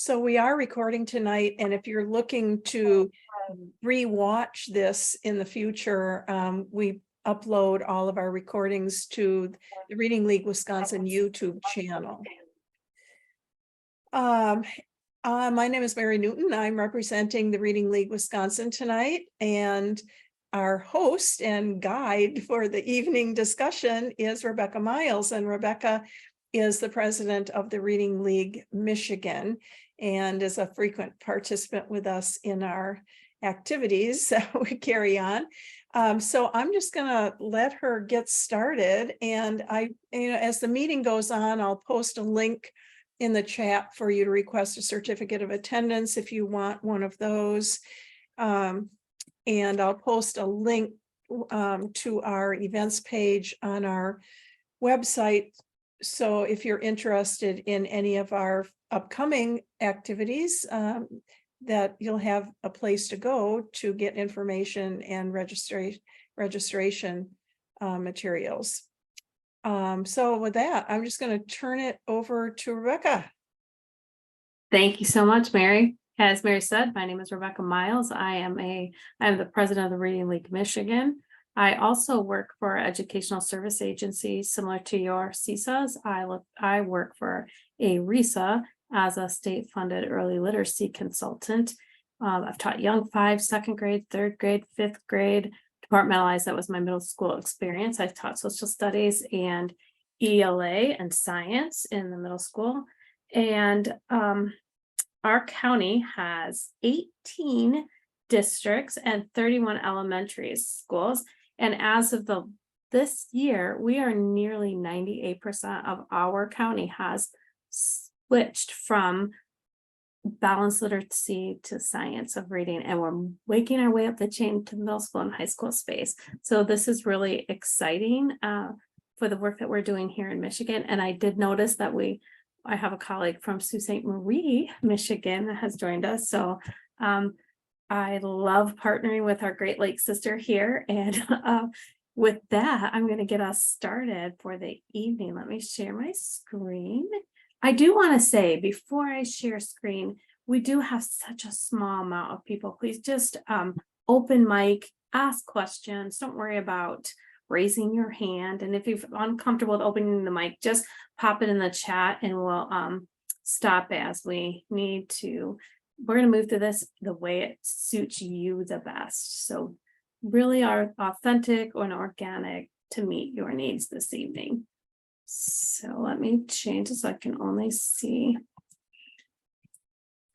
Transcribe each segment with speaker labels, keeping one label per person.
Speaker 1: So we are recording tonight, and if you're looking to re-watch this in the future, we upload all of our recordings to the Reading League Wisconsin YouTube channel. My name is Mary Newton. I'm representing the Reading League Wisconsin tonight, and our host and guide for the evening discussion is Rebecca Miles, and Rebecca is the president of the Reading League Michigan and is a frequent participant with us in our activities that we carry on. So I'm just gonna let her get started, and as the meeting goes on, I'll post a link in the chat for you to request a certificate of attendance if you want one of those. And I'll post a link to our events page on our website. So if you're interested in any of our upcoming activities, that you'll have a place to go to get information and registration materials. So with that, I'm just going to turn it over to Rebecca.
Speaker 2: Thank you so much, Mary. As Mary said, my name is Rebecca Miles. I am the president of the Reading League Michigan. I also work for educational service agencies similar to your CSAs. I work for a RESA as a state-funded early literacy consultant. I've taught young 5, 2nd grade, 3rd grade, 5th grade, departmentalized. That was my middle school experience. I've taught social studies and ELA and science in the middle school. And our county has 18 districts and 31 elementary schools. And as of this year, we are nearly 98% of our county has switched from balanced literacy to science of reading, and we're making our way up the chain to middle school and high school space. So this is really exciting for the work that we're doing here in Michigan. And I did notice that I have a colleague from Sault Ste. Marie, Michigan that has joined us. So I love partnering with our Great Lakes sister here. And with that, I'm going to get us started for the evening. Let me share my screen. I do want to say before I share screen, we do have such a small amount of people. Please just open mic, ask questions. Don't worry about raising your hand. And if you're uncomfortable with opening the mic, just pop it in the chat and we'll stop as we need to. We're going to move through this the way it suits you the best. So really are authentic and organic to meet your needs this evening. So let me change it so I can only see.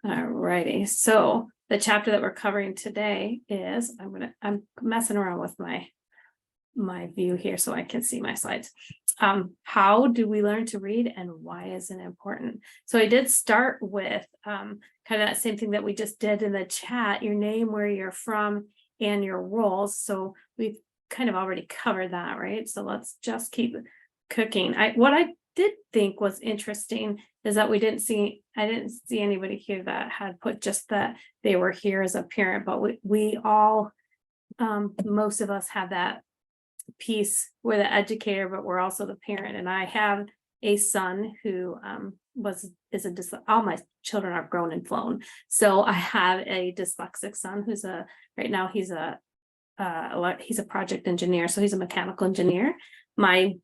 Speaker 2: All righty. So the chapter that we're covering today is, I'm messing around with my view here so I can see my slides. How do we learn to read and why is it important? So I did start with kind of that same thing that we just did in the chat, your name, where you're from, and your roles. So we've kind of already covered that, right? So let's just keep cooking. What I did think was interesting is that I didn't see anybody here that had put just that they were here as a parent, but we all, most of us have that piece. We're the educator, but we're also the parent. And I have a son who all my children are grown and flown. So I have a dyslexic son who's right now he's a project engineer. So he's a mechanical engineer. My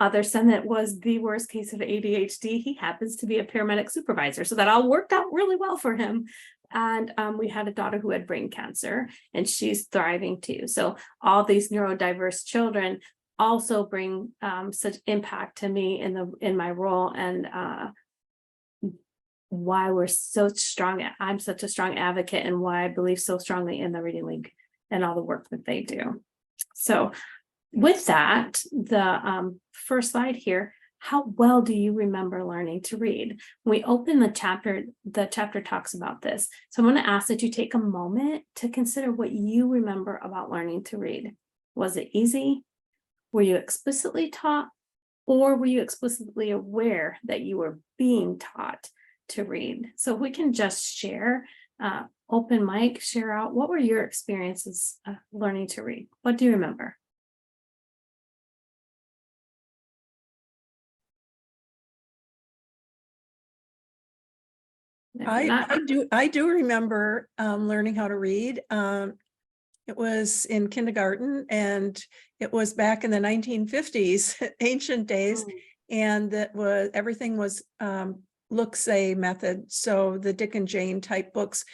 Speaker 2: other son that was the worst case of ADHD, he happens to be a paramedic supervisor. So that all worked out really well for him. And we had a daughter who had brain cancer and she's thriving too. So all these neurodiverse children also bring such impact to me in my role, and why we're so strong. I'm such a strong advocate and why I believe so strongly in the Reading League and all the work that they do. So with that, the first slide here, how well do you remember learning to read? When we open the chapter talks about this. So I'm going to ask that you take a moment to consider what you remember about learning to read. Was it easy? Were you explicitly taught? Or were you explicitly aware that you were being taught to read? So we can just share, open mic, share out. What were your experiences learning to read? What do you remember? If not,
Speaker 1: I do remember learning how to read. It was in kindergarten and it was back in the 1950s, ancient days. And everything was look-say method. So the Dick and Jane type books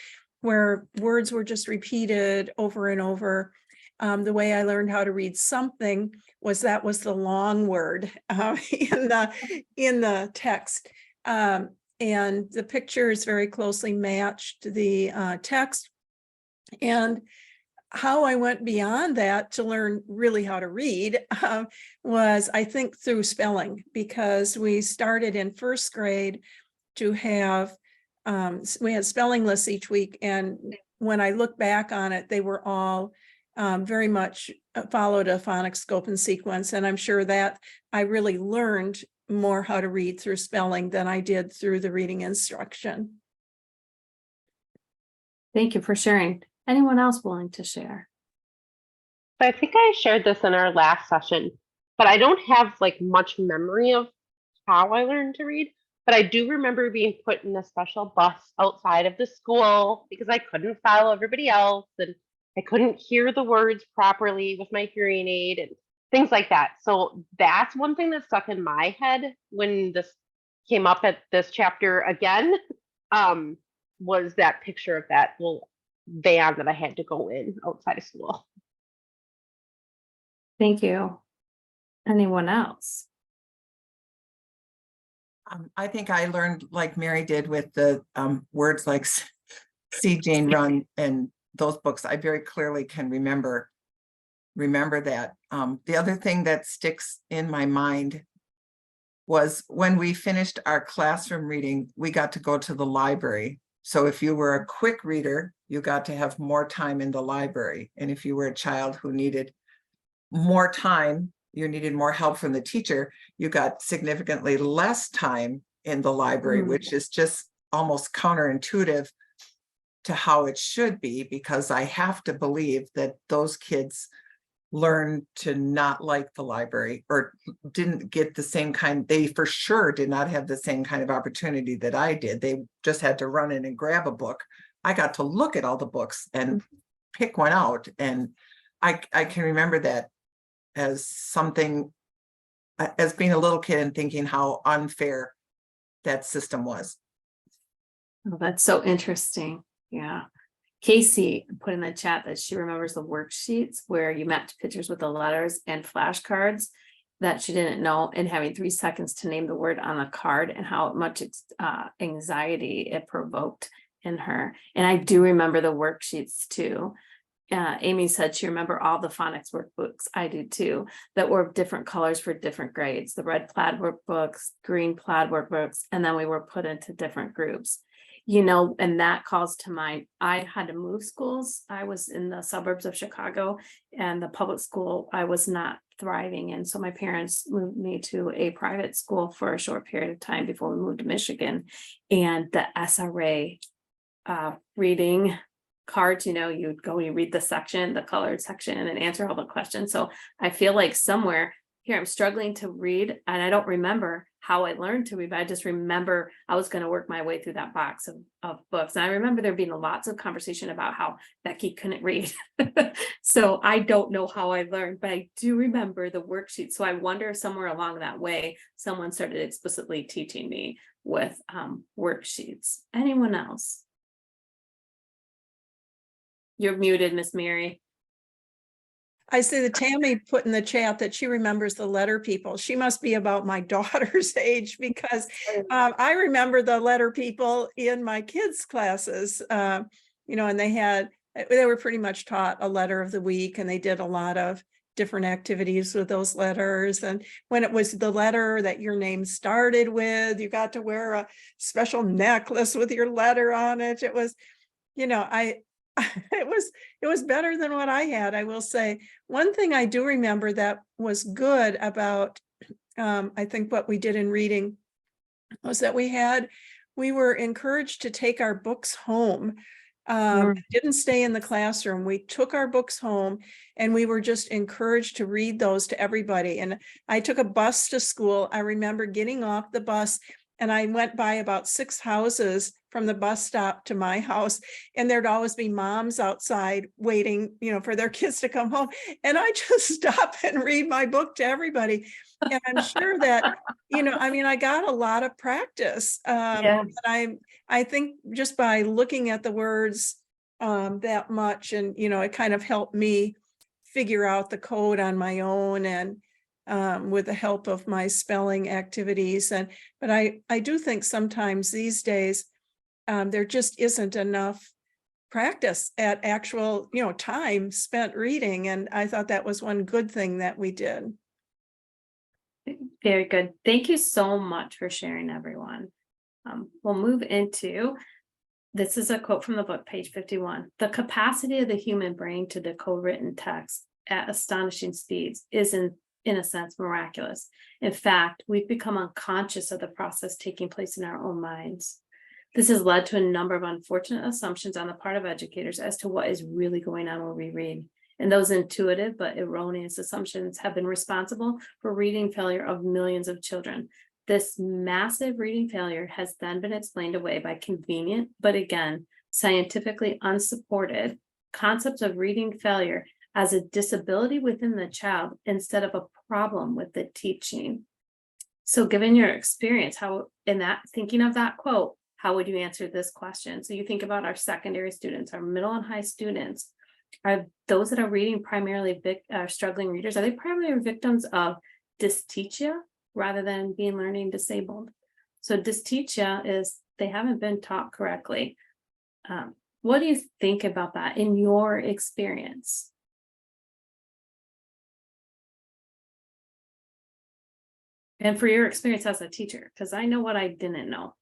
Speaker 1: where words were just repeated over and over. The way I learned how to read something was the long word in the text. And the pictures very closely matched the text. And how I went beyond that to learn really how to read was, I think, through spelling, because we started in first grade to have, we had spelling lists each week. And when I look back on it, they were all very much followed a phonics scope and sequence. And I'm sure that I really learned more how to read through spelling than I did through the reading instruction.
Speaker 2: thank you for sharing. Anyone else willing to share?
Speaker 3: I think I shared this in our last session, but I don't have like much memory of how I learned to read. But I do remember being put in a special bus outside of the school because I couldn't follow everybody else and I couldn't hear the words properly with my hearing aid and things like that. So that's one thing that stuck in my head when this came up at this chapter again, was that picture of that little van that I had to go in outside of school.
Speaker 2: Thank you. Anyone else?
Speaker 4: I think I learned like Mary did with the words like See Jane Run and those books. I very clearly can remember that. The other thing that sticks in my mind was when we finished our classroom reading, we got to go to the library. So if you were a quick reader, you got to have more time in the library. And if you were a child who needed more time, you needed more help from the teacher, you got significantly less time in the library, which is just almost counterintuitive to how it should be, because I have to believe that those kids learned to not like the library or didn't get the same kind. They for sure did not have the same kind of opportunity that I did. They just had to run in and grab a book. I got to look at all the books and pick one out. And I can remember that as something, as being a little kid and thinking how unfair that system was.
Speaker 2: Oh, that's so interesting. Yeah. Casey put in the chat that she remembers the worksheets where you mapped pictures with the letters and flashcards that she didn't know, and having 3 seconds to name the word on the card and how much anxiety it provoked in her. And I do remember the worksheets too. Amy said she remembered all the phonics workbooks. I do too, that were different colors for different grades, the red plaid workbooks, green plaid workbooks, and then we were put into different groups. You know, and that calls to mind, I had to move schools. I was in the suburbs of Chicago, and the public school I was not thriving in. So my parents moved me to a private school for a short period of time before we moved to Michigan. And the SRA reading cards, you know, you'd go and you read the section, the colored section, and answer all the questions. So I feel like somewhere here I'm struggling to read, and I don't remember how I learned to read, but I just remember I was going to work my way through that box of books. And I remember there being lots of conversation about how Becky couldn't read. So I don't know how I learned, but I do remember the worksheet. So I wonder if somewhere along that way, someone started explicitly teaching me with worksheets. Anyone else? You're muted, Miss Mary.
Speaker 1: I see that Tammy put in the chat that she remembers the letter people. She must be about my daughter's age, because I remember the letter people in my kids' classes, you know, and they were pretty much taught a letter of the week, and they did a lot of different activities with those letters. And when it was the letter that your name started with, you got to wear a special necklace with your letter on it. It was, you know, it was better than what I had, I will say. One thing I do remember that was good about, I think what we did in reading was that we were encouraged to take our books home. Didn't stay in the classroom. We took our books home, and we were just encouraged to read those to everybody. And I took a bus to school. I remember getting off the bus and I went by about 6 houses from the bus stop to my house, and there'd always be moms outside waiting, for their kids to come home. And I just stop and read my book to everybody. And I'm sure that, I got a lot of practice.
Speaker 2: Yeah.
Speaker 1: And I think just by looking at the words that much, and, it kind of helped me figure out the code on my own, and with the help of my spelling activities. But I do think sometimes these days, there just isn't enough practice at actual, time spent reading. And I thought that was one good thing that we did.
Speaker 2: Very good. Thank you so much for sharing, everyone. We'll move into, this is a quote from the book, page 51. The capacity of the human brain to decode written text at astonishing speeds is in a sense miraculous. In fact, we've become unconscious of the process taking place in our own minds. This has led to a number of unfortunate assumptions on the part of educators as to what is really going on when we read. And those intuitive but erroneous assumptions have been responsible for reading failure of millions of children. This massive reading failure has then been explained away by convenient, but again, scientifically unsupported concepts of reading failure as a disability within the child instead of a problem with the teaching. So given your experience, thinking of that quote, how would you answer this question? So you think about our secondary students, our middle and high students, are those that are reading primarily struggling readers, are they primarily victims of dysteachia rather than being learning disabled? So dysteachia is they haven't been taught correctly. What do you think about that in your experience? And for your experience as a teacher, because I know what I didn't know.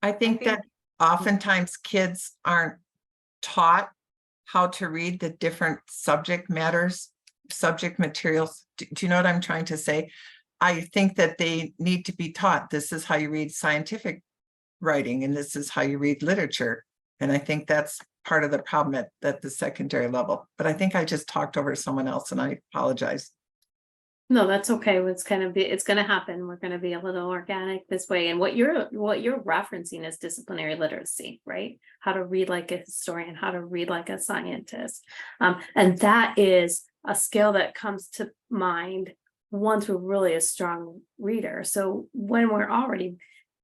Speaker 4: I think that oftentimes kids aren't taught how to read the different subject materials. Do you know what I'm trying to say? I think that they need to be taught, this is how you read scientific writing, and this is how you read literature. And I think that's part of the problem at the secondary level. But I think I just talked over someone else, and I apologize.
Speaker 2: No, that's okay. It's going to happen. We're going to be a little organic this way. And what you're referencing is disciplinary literacy, right? How to read like a historian, how to read like a scientist. And that is a skill that comes to mind once we're really a strong reader. So when we're already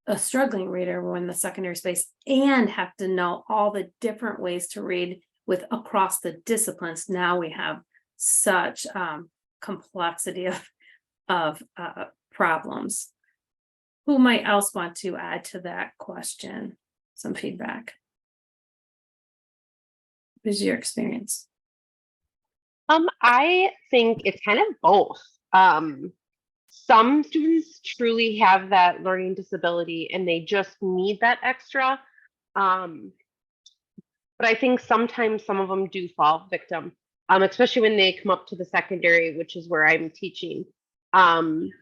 Speaker 2: a struggling reader, we're in the secondary space and have to know all the different ways to read with across the disciplines. Now we have such complexity of problems. Who might else want to add to that question? Some feedback. What is your experience?
Speaker 3: I think it's kind of both. Some students truly have that learning disability and they just need that extra. But I think sometimes some of them do fall victim, especially when they come up to the secondary, which is where I'm teaching. But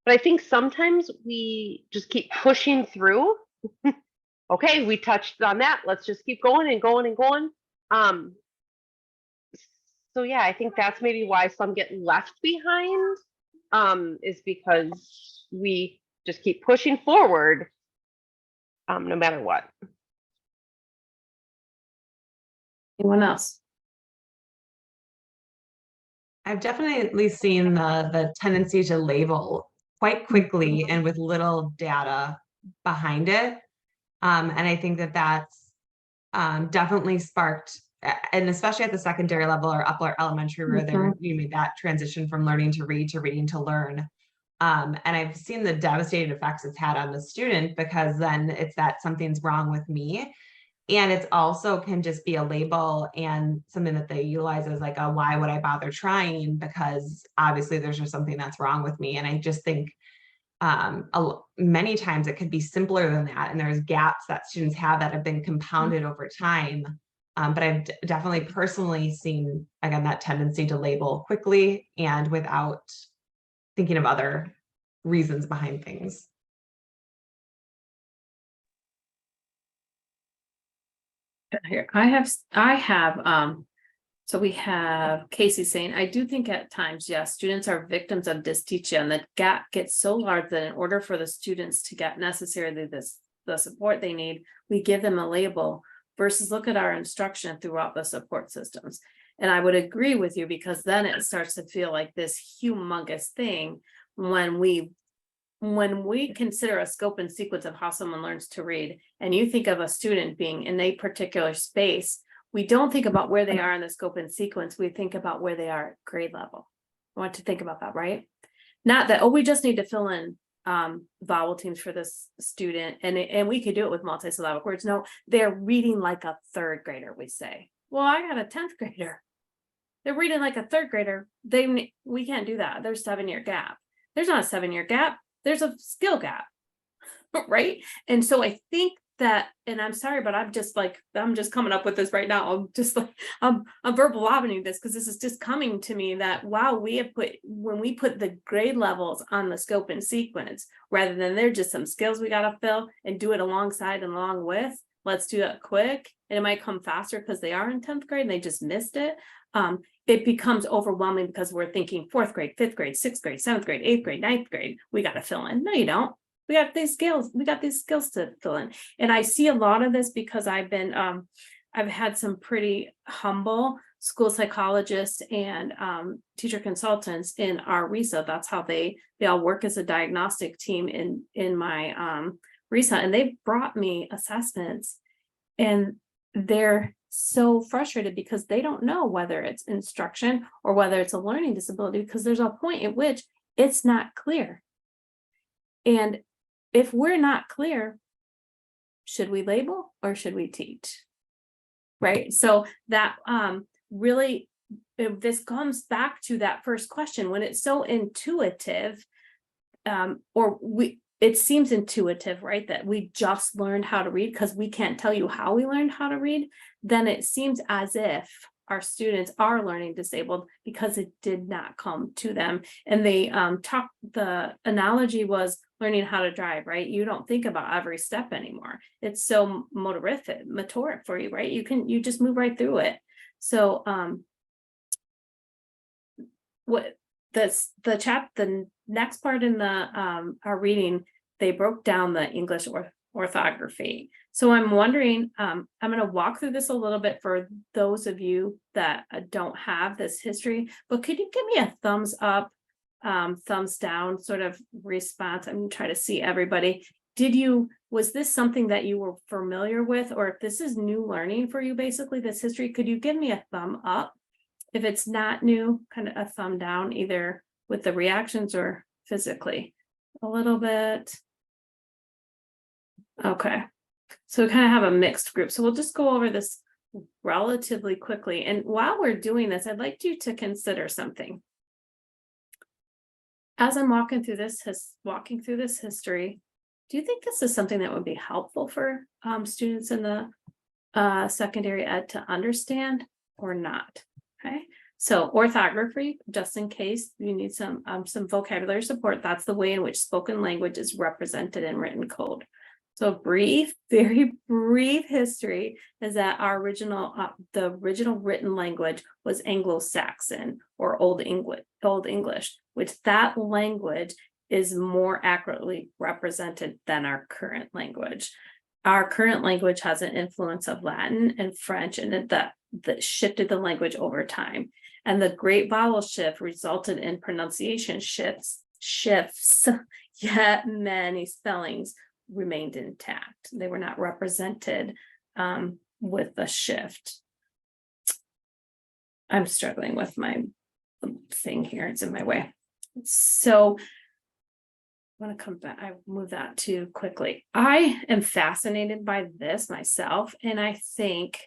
Speaker 3: I think sometimes we just keep pushing through. Okay, we touched on that. Let's just keep going and going and going. So yeah, I think that's maybe why some get left behind, is because we just keep pushing forward, no matter what.
Speaker 2: Anyone else?
Speaker 5: I've definitely seen the tendency to label quite quickly and with little data behind it. And I think that's definitely sparked, and especially at the secondary level or upper elementary, where you made that transition from learning to read to reading to learn. And I've seen the devastating effects it's had on the student, because then it's that something's wrong with me. And it's also can just be a label and something that they utilize as like a, why would I bother trying? Because obviously there's just something that's wrong with me. And I just think many times it could be simpler than that. And there's gaps that students have that have been compounded over time. But I've definitely personally seen, again, that tendency to label quickly and without thinking of other reasons behind things.
Speaker 2: Here, I have So we have Casey saying, I do think at times, yes, students are victims of dysteachia, and the gap gets so large that in order for the students to get necessarily the support they need, we give them a label versus look at our instruction throughout the support systems. And I would agree with you, because then it starts to feel like this humongous thing when we consider a scope and sequence of how someone learns to read, and you think of a student being in a particular space, we don't think about where they are in the scope and sequence. We think about where they are at grade level. I want to think about that, right? Not that, oh, we just need to fill in vowel teams for this student, and we could do it with multisyllabic words. No, they're reading like a third grader, we say. Well, I got a 10th grader. They're reading like a third grader. We can't do that. There's a 7-year gap. There's not a 7-year gap. There's a skill gap, right? And so I think that, and I'm sorry, but I'm just coming up with this right now. I'm just like, I'm verbal vomiting this, because this is just coming to me that, wow, when we put the grade levels on the scope and sequence, rather than they're just some skills we got to fill and do it alongside and along with, let's do that quick. And it might come faster because they are in 10th grade and they just missed it. It becomes overwhelming because we're thinking 4th grade, 5th grade, 6th grade, 7th grade, 8th grade, 9th grade, we got to fill in. No, you don't. We got these skills to fill in. And I see a lot of this because I've had some pretty humble school psychologists and teacher consultants in our RESA. That's how they all work as a diagnostic team in my RESA. And they've brought me assessments, and they're so frustrated because they don't know whether it's instruction or whether it's a learning disability, because there's a point at which it's not clear. And if we're not clear, should we label or should we teach? Right. So that really, this comes back to that first question. When it's so intuitive, it seems intuitive, right? That we just learned how to read because we can't tell you how we learned how to read. Then it seems as if our students are learning disabled because it did not come to them. And they the analogy was learning how to drive, right? You don't think about every step anymore. It's so motoric for you, right? You just move right through it. So the next part in the our reading, they broke down the English orthography. So I'm wondering, I'm going to walk through this a little bit for those of you that don't have this history, but could you give me a thumbs up, thumbs down sort of response? I'm going to try to see everybody. Was this something that you were familiar with, or if this is new learning for you, basically this history, could you give me a thumb up? If it's not new, kind of a thumb down, either with the reactions or physically. A little bit. Okay. So we kind of have a mixed group. So we'll just go over this relatively quickly. And while we're doing this, I'd like you to consider something. As I'm walking through this history, do you think this is something that would be helpful for students in the secondary ed to understand or not? Okay, so orthography, just in case you need some vocabulary support, that's the way in which spoken language is represented in written code. So very brief history is that our the original written language was Anglo-Saxon or Old English, which that language is more accurately represented than our current language. Our current language has an influence of Latin and French, and that shifted the language over time. And the Great Vowel Shift resulted in pronunciation shifts, yet many spellings remained intact. They were not represented with the shift. I'm struggling with my thing here. It's in my way. So I want to come back. I move that too quickly. I am fascinated by this myself, and I think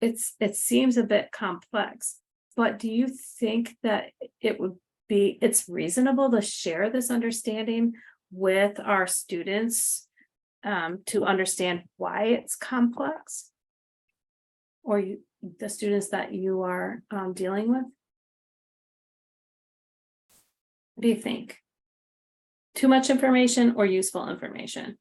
Speaker 2: it seems a bit complex, but do you think that it's reasonable to share this understanding with our students to understand why it's complex, or the students that you are dealing with? What do you think? Too much information or useful information?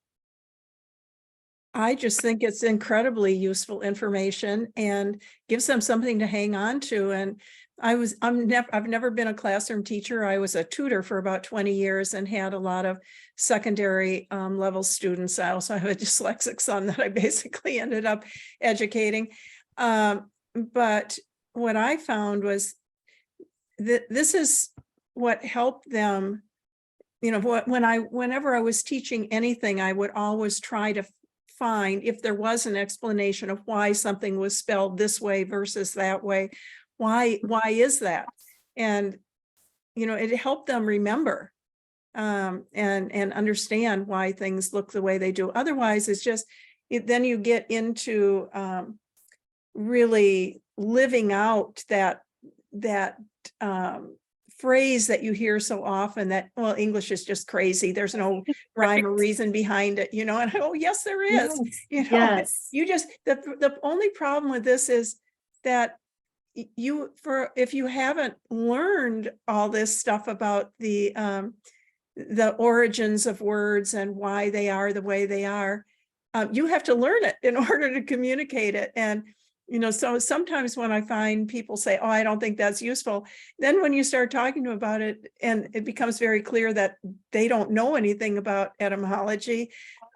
Speaker 1: I just think it's incredibly useful information and gives them something to hang on to. And I've never been a classroom teacher. I was a tutor for about 20 years and had a lot of secondary level students. I also have a dyslexic son that I basically ended up educating. But what I found was that this is what helped them. You know, whenever I was teaching anything, I would always try to find if there was an explanation of why something was spelled this way versus that way. Why is that? And, you know, it helped them remember and understand why things look the way they do. Otherwise, it's just, then you get into really living out that phrase that you hear so often that, well, English is just crazy. There's no rhyme or reason behind it, you know, and oh, yes, there is. You know,
Speaker 2: Yes.
Speaker 1: you just, the only problem with this is that if you haven't learned all this stuff about the origins of words and why they are the way they are, you have to learn it in order to communicate it. And you know, so sometimes when I find people say, oh, I don't think that's useful, then when you start talking to them about it, and it becomes very clear that they don't know anything about etymology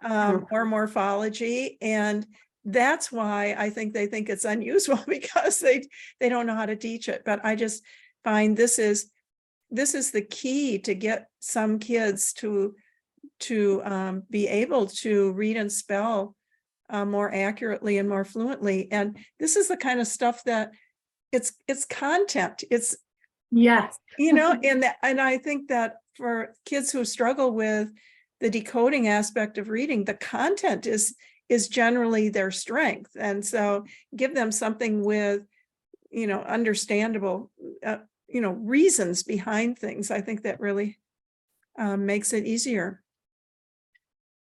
Speaker 1: or morphology. And that's why I think they think it's unusual, because they don't know how to teach it. But I just find this is the key to get some kids to be able to read and spell more accurately and more fluently. And this is the kind of stuff that it's content. It's,
Speaker 2: Yes.
Speaker 1: you know, and I think that for kids who struggle with the decoding aspect of reading, the content is generally their strength. And so give them something with, you know, understandable, you know, reasons behind things. I think that really makes it easier.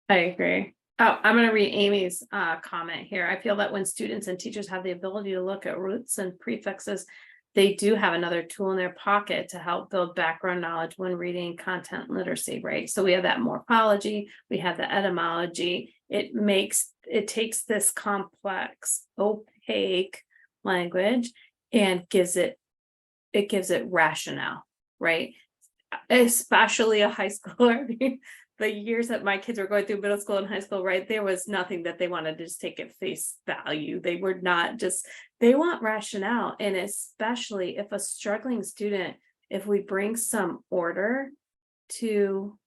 Speaker 2: I agree. Oh, I'm going to read Amy's comment here. I feel that when students and teachers have the ability to look at roots and prefixes, they do have another tool in their pocket to help build background knowledge when reading content literacy, right? So we have that morphology, we have the etymology. It takes this complex, opaque language and gives it rationale, right? Especially a high schooler. The years that my kids were going through middle school and high school, right, there was nothing that they wanted to just take at face value. They were not just, they want rationale. And especially if a struggling student, if we bring some order to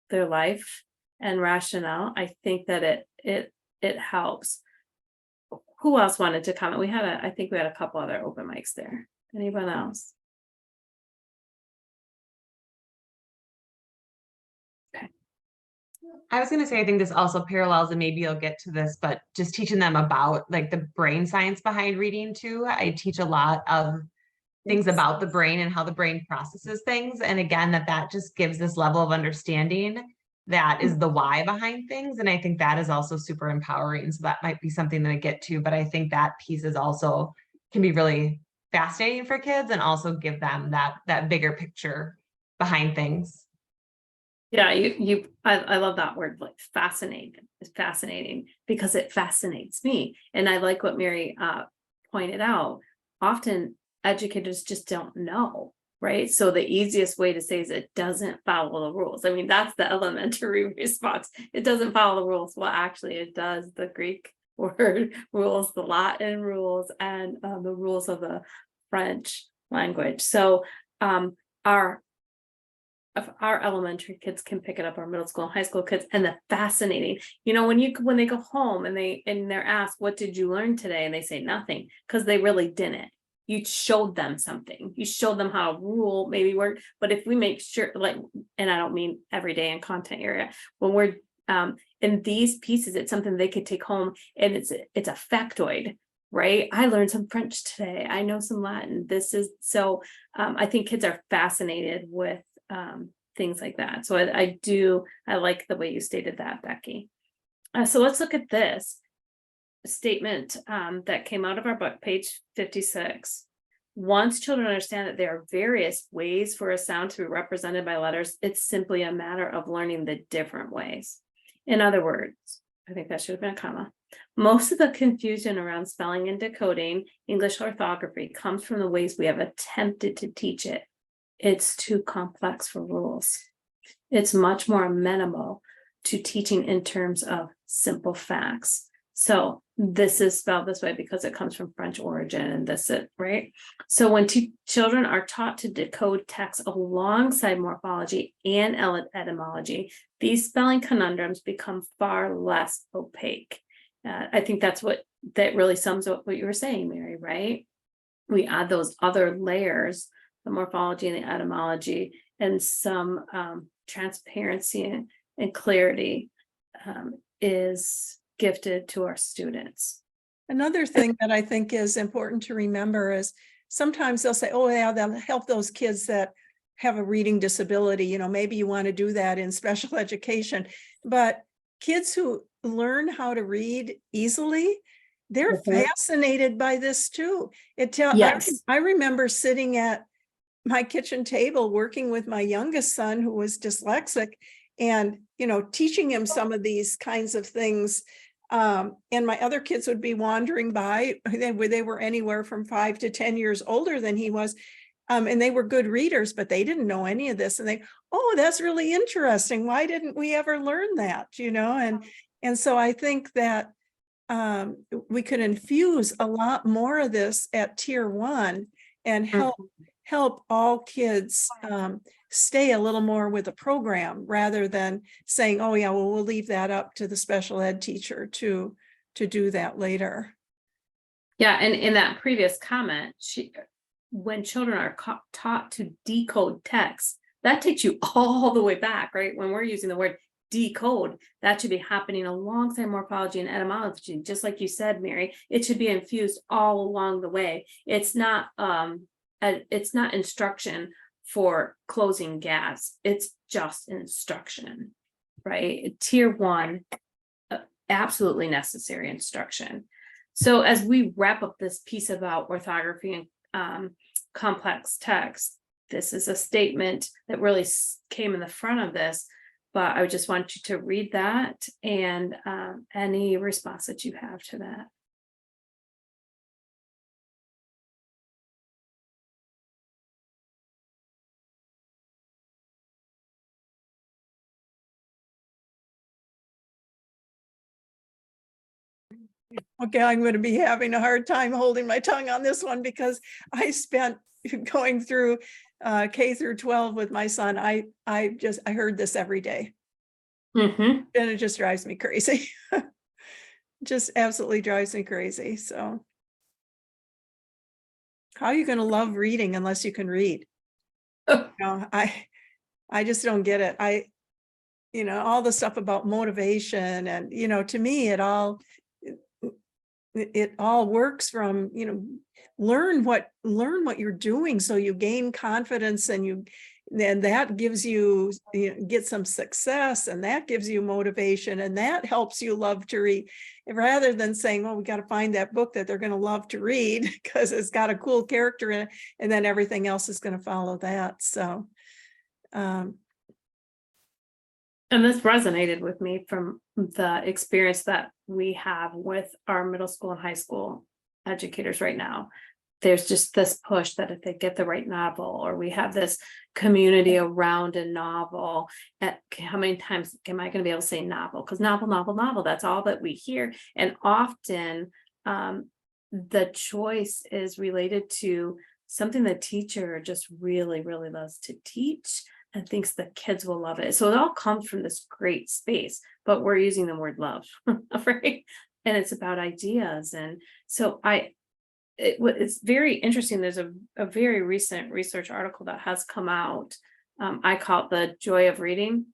Speaker 2: their life and rationale, I think that it helps. Who else wanted to comment? I think we had a couple other open mics there. Anyone else?
Speaker 5: I was going to say, I think this also parallels, and maybe you'll get to this, but just teaching them about like the brain science behind reading too. I teach a lot of things about the brain and how the brain processes things. And again, that just gives this level of understanding that is the why behind things. And I think that is also super empowering. So that might be something that I get to, but I think that piece is also can be really fascinating for kids and also give them that bigger picture behind things.
Speaker 2: Yeah, I love that word, like fascinating. It's fascinating because it fascinates me. And I like what Mary pointed out. Often educators just don't know, right? So the easiest way to say is it doesn't follow the rules. I mean, that's the elementary response. It doesn't follow the rules. Well, actually it does. The Greek word rules, the Latin rules, and the rules of the French language. So our elementary kids can pick it up, our middle school and high school kids, and the fascinating, you know, when they go home and they're asked, what did you learn today? And they say nothing, because they really didn't. You showed them something. You showed them how a rule maybe work. But if we make sure, like, and I don't mean every day in content area, when we're in these pieces, it's something they could take home, and it's a factoid. Right. I learned some French today. I know some Latin. This is so I think kids are fascinated with things like that. So I like the way you stated that, Becky. So let's look at this statement that came out of our book, page 56. Once children understand that there are various ways for a sound to be represented by letters, it's simply a matter of learning the different ways. In other words, I think that should have been a comma. Most of the confusion around spelling and decoding English orthography comes from the ways we have attempted to teach it. It's too complex for rules. It's much more amenable to teaching in terms of simple facts. So this is spelled this way because it comes from French origin, and this is right. So when children are taught to decode text alongside morphology and etymology, these spelling conundrums become far less opaque. I think that really sums up what you were saying, Mary, right? We add those other layers, the morphology and the etymology, and some transparency and clarity is gifted to our students.
Speaker 1: Another thing that I think is important to remember is sometimes they'll say, oh yeah, they'll help those kids that have a reading disability, you know, maybe you want to do that in special education, but kids who learn how to read easily, they're fascinated by this too.
Speaker 2: Yes.
Speaker 1: I remember sitting at my kitchen table working with my youngest son who was dyslexic and, you know, teaching him some of these kinds of things. And my other kids would be wandering by. They were anywhere from 5 to 10 years older than he was. And they were good readers, but they didn't know any of this. And oh, that's really interesting. Why didn't we ever learn that? You know, and so I think that we could infuse a lot more of this at tier 1 and help all kids stay a little more with the program rather than saying, oh yeah, well, we'll leave that up to the special ed teacher to do that later.
Speaker 2: Yeah, and in that previous comment, when children are taught to decode text, that takes you all the way back, right? When we're using the word decode, that should be happening alongside morphology and etymology, just like you said, Mary. It should be infused all along the way. It's not instruction for closing gaps. It's just instruction, right? Tier 1, absolutely necessary instruction. So as we wrap up this piece about orthography and complex text, this is a statement that really came in the front of this, but I just want you to read that and any response that you have to that.
Speaker 1: Okay, I'm going to be having a hard time holding my tongue on this one because I spent going through K through 12 with my son. I heard this every day. And it just drives me crazy. Just absolutely drives me crazy. So how are you going to love reading unless you can read? You know, I just don't get it. You know, all the stuff about motivation and, you know, to me, it all works from, you know, learn what you're doing so you gain confidence and that gives you, get some success, and that gives you motivation, and that helps you love to read, rather than saying, oh, we got to find that book that they're going to love to read because it's got a cool character in it, and then everything else is going to follow that. So and
Speaker 2: this resonated with me from the experience that we have with our middle school and high school educators right now. There's just this push that if they get the right novel, or we have this community around a novel, how many times am I going to be able to say novel? Because novel, that's all that we hear. And often the choice is related to something the teacher just really, really loves to teach and thinks the kids will love it. So it all comes from this great space, but we're using the word love, right? And it's about ideas. And so it's very interesting. There's a very recent research article that has come out. I call it the Joy of Reading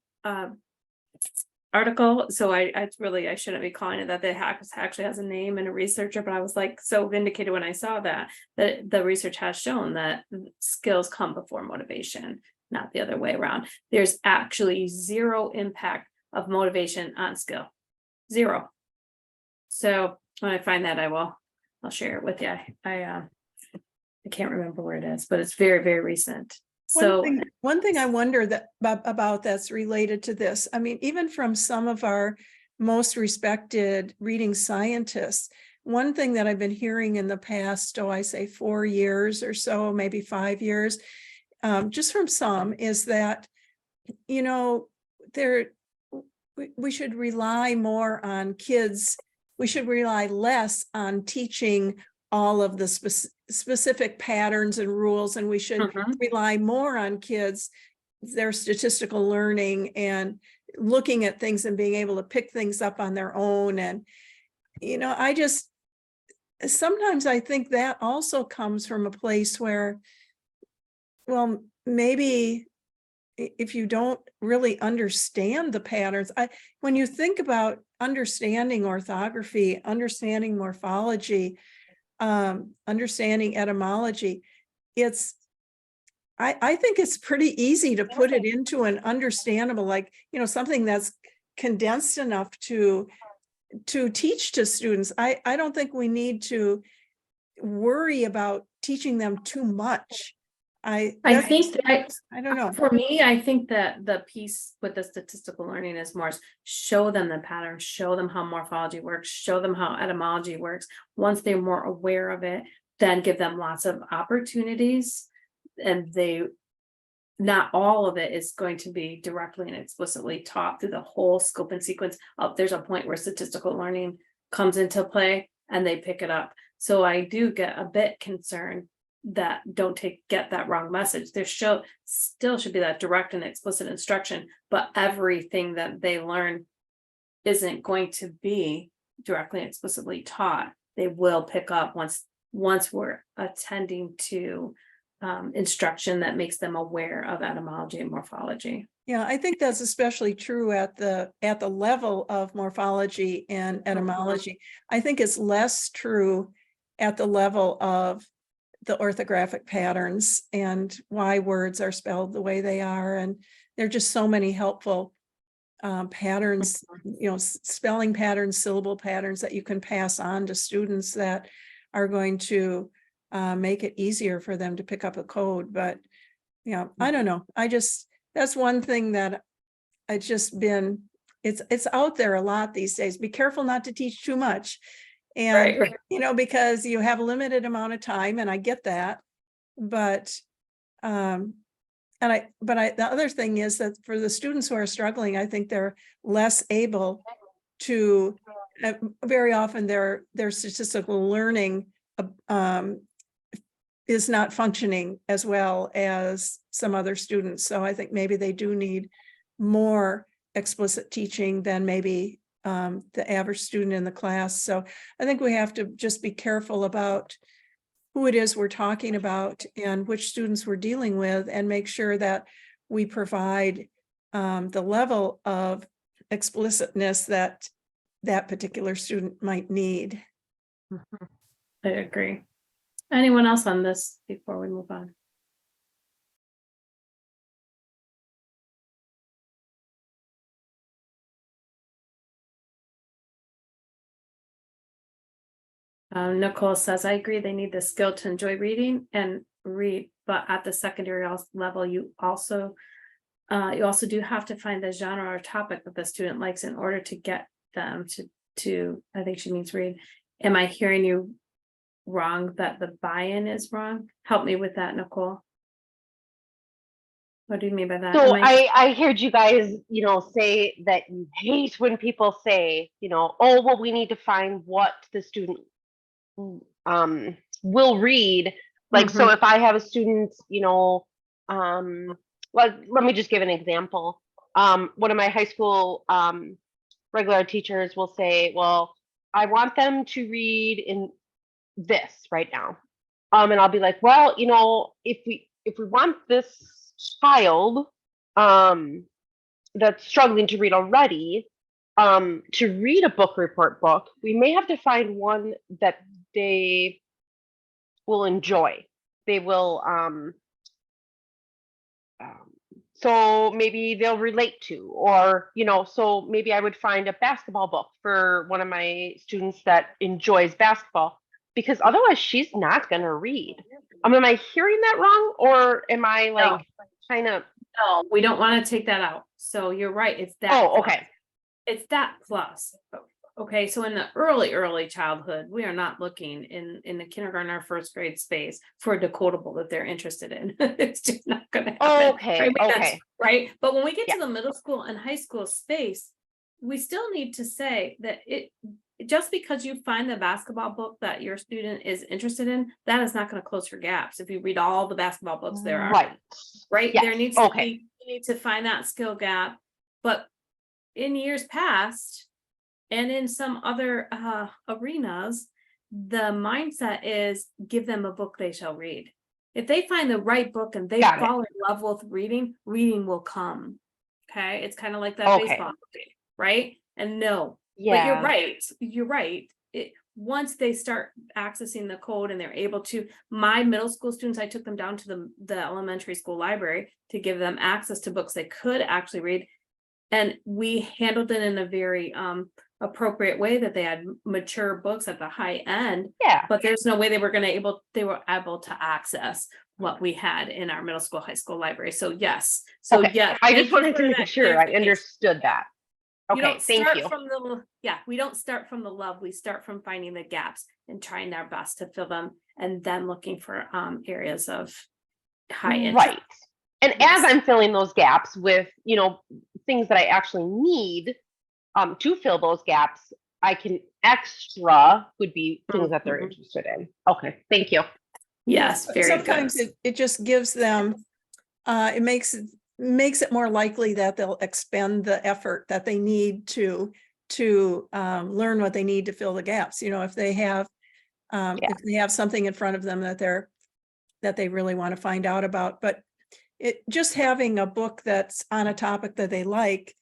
Speaker 2: article. So I shouldn't be calling it that. They actually has a name and a researcher, but I was like so vindicated when I saw that the research has shown that skills come before motivation, not the other way around. There's actually zero impact of motivation on skill, zero. So when I find that, I'll share it with you. I can't remember where it is, but it's very, very recent. So
Speaker 1: one thing I wonder about that's related to this. I mean, even from some of our most respected reading scientists. One thing that I've been hearing in the past, I say 4 years or so, maybe 5 years, just from some, is that, we should rely more on kids. We should rely less on teaching all of the specific patterns and rules, and we should
Speaker 2: Mhm.
Speaker 1: rely more on kids, their statistical learning and looking at things and being able to pick things up on their own. And, sometimes I think that also comes from a place where, well, maybe if you don't really understand the patterns, when you think about understanding orthography, understanding morphology, understanding etymology, I think it's pretty easy to put it into an understandable, something that's condensed enough to teach to students. I don't think we need to worry about teaching them too much.
Speaker 2: I
Speaker 1: that's
Speaker 2: think
Speaker 1: just- I don't know.
Speaker 2: For me, I think that the piece with the statistical learning is more show them the pattern, show them how morphology works, show them how etymology works. Once they're more aware of it, then give them lots of opportunities. And not all of it is going to be directly and explicitly taught through the whole scope and sequence. There's a point where statistical learning comes into play and they pick it up. So I do get a bit concerned that get that wrong message. There still should be that direct and explicit instruction, but everything that they learn isn't going to be directly and explicitly taught. They will pick up once we're attending to instruction that makes them aware of etymology and morphology.
Speaker 1: Yeah, I think that's especially true at the level of morphology and etymology. I think it's less true at the level of the orthographic patterns and why words are spelled the way they are. And there are just so many helpful patterns, spelling patterns, syllable patterns that you can pass on to students that are going to make it easier for them to pick up a code. But, I don't know. That's one thing that it's out there a lot these days. Be careful not to teach too much. And,
Speaker 2: Right.
Speaker 1: Because you have a limited amount of time, and I get that. But, the other thing is that for the students who are struggling, I think they're less able to, very often their statistical learning is not functioning as well as some other students. So I think maybe they do need more explicit teaching than maybe the average student in the class. So I think we have to just be careful about who it is we're talking about and which students we're dealing with, and make sure that we provide the level of explicitness that particular student might need.
Speaker 2: I agree. Anyone else on this before we move on? Nicole says, I agree, they need the skill to enjoy reading and read, but at the secondary level, you also do have to find the genre or topic that the student likes in order to get them to I think she means read. Am I hearing you wrong, that the buy-in is wrong? Help me with that, Nicole. What do you mean by that?
Speaker 3: So I heard you guys, say that you hate when people say, oh, well, we need to find what the student will read. Like, so if I have a student, let me just give an example. One of my high school regular teachers will say, well, I want them to read in this right now. And I'll be like, well, if we want this child that's struggling to read already to read a book report book, we may have to find one that they will enjoy. They will so maybe they'll relate to, or so maybe I would find a basketball book for one of my students that enjoys basketball, because otherwise she's not going to read. Am I hearing that wrong, or am I kind of?
Speaker 2: No, we don't want to take that out. So you're right. It's that.
Speaker 3: Oh, okay.
Speaker 2: it's that plus. Okay, so in the early childhood, we are not looking in the kindergarten or first grade space for a decodable that they're interested in. It's just not gonna happen.
Speaker 3: Okay,
Speaker 2: right? That's-
Speaker 3: okay.
Speaker 2: Right, but when we get
Speaker 3: Yeah.
Speaker 2: to the middle school and high school space, we still need to say that just because you find the basketball book that your student is interested in, that is not gonna close your gaps. If you read all the basketball books there are.
Speaker 3: Right.
Speaker 2: Right, there
Speaker 3: Yes,
Speaker 2: needs to
Speaker 3: okay.
Speaker 2: be, you need to find that skill gap, but in years past. And in some other arenas, the mindset is give them a book they shall read. If they find the right book and they
Speaker 3: Got it.
Speaker 2: fall in love with reading, reading will come. Okay, it's kind of like that
Speaker 3: Okay.
Speaker 2: baseball movie, right? And no, but you're
Speaker 3: Yeah.
Speaker 2: right. You're right. Once they start accessing the code and they're able to, my middle school students, I took them down to the elementary school library to give them access to books they could actually read. And we handled it in a very appropriate way that they had mature books at the high end,
Speaker 3: Yeah.
Speaker 2: but there's no way they were able to access what we had in our middle school, high school library. So yes. So
Speaker 3: Okay.
Speaker 2: yeah.
Speaker 3: I
Speaker 2: thank
Speaker 3: just
Speaker 2: you
Speaker 3: wanted
Speaker 2: for
Speaker 3: to make
Speaker 2: that
Speaker 3: sure I
Speaker 2: clarification.
Speaker 3: understood that.
Speaker 2: You
Speaker 3: Okay,
Speaker 2: don't
Speaker 3: thank
Speaker 2: start
Speaker 3: you.
Speaker 2: from we don't start from the love, we start from finding the gaps and trying our best to fill them and then looking for areas of high interest.
Speaker 3: Right. And
Speaker 2: Yes.
Speaker 3: as I'm filling those gaps with, things that I actually need to fill those gaps, I can extra would be things that they're
Speaker 2: Mhm.
Speaker 3: interested in. Okay, thank you.
Speaker 2: Yes, very
Speaker 1: Sometimes
Speaker 2: good.
Speaker 1: it just gives them, it makes it more likely that they'll expend the effort that they need to learn what they need to fill the gaps. If they have,
Speaker 3: Yeah.
Speaker 1: if they have something in front of them that they really want to find out about, but just having a book that's on a topic that they like,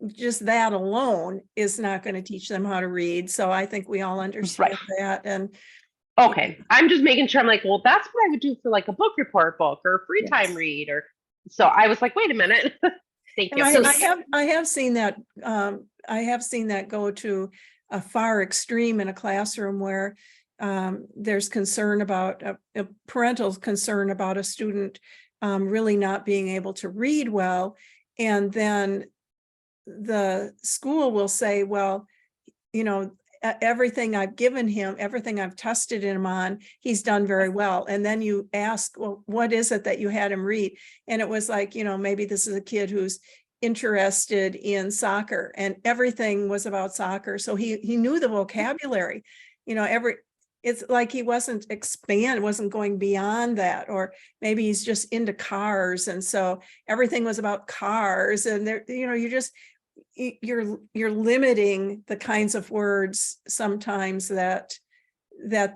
Speaker 1: just that alone is not going to teach them how to read. So I think we all understand that. And
Speaker 3: Okay, I'm just making sure. I'm like, well, that's what I would do for like a book report book or a free
Speaker 2: Yes.
Speaker 3: time read, or so I was like, wait a minute. Thank
Speaker 1: And
Speaker 3: you.
Speaker 1: I have seen that, I have seen that go to a far extreme in a classroom where there's concern about a parental concern about a student really not being able to read well. And then the school will say, well, everything I've given him, everything I've tested him on, he's done very well. And then you ask, well, what is it that you had him read? And it was like, maybe this is a kid who's interested in soccer and everything was about soccer. So he knew the vocabulary, it's like he wasn't going beyond that, or maybe he's just into cars. And so everything was about cars, and there, you're limiting the kinds of words sometimes that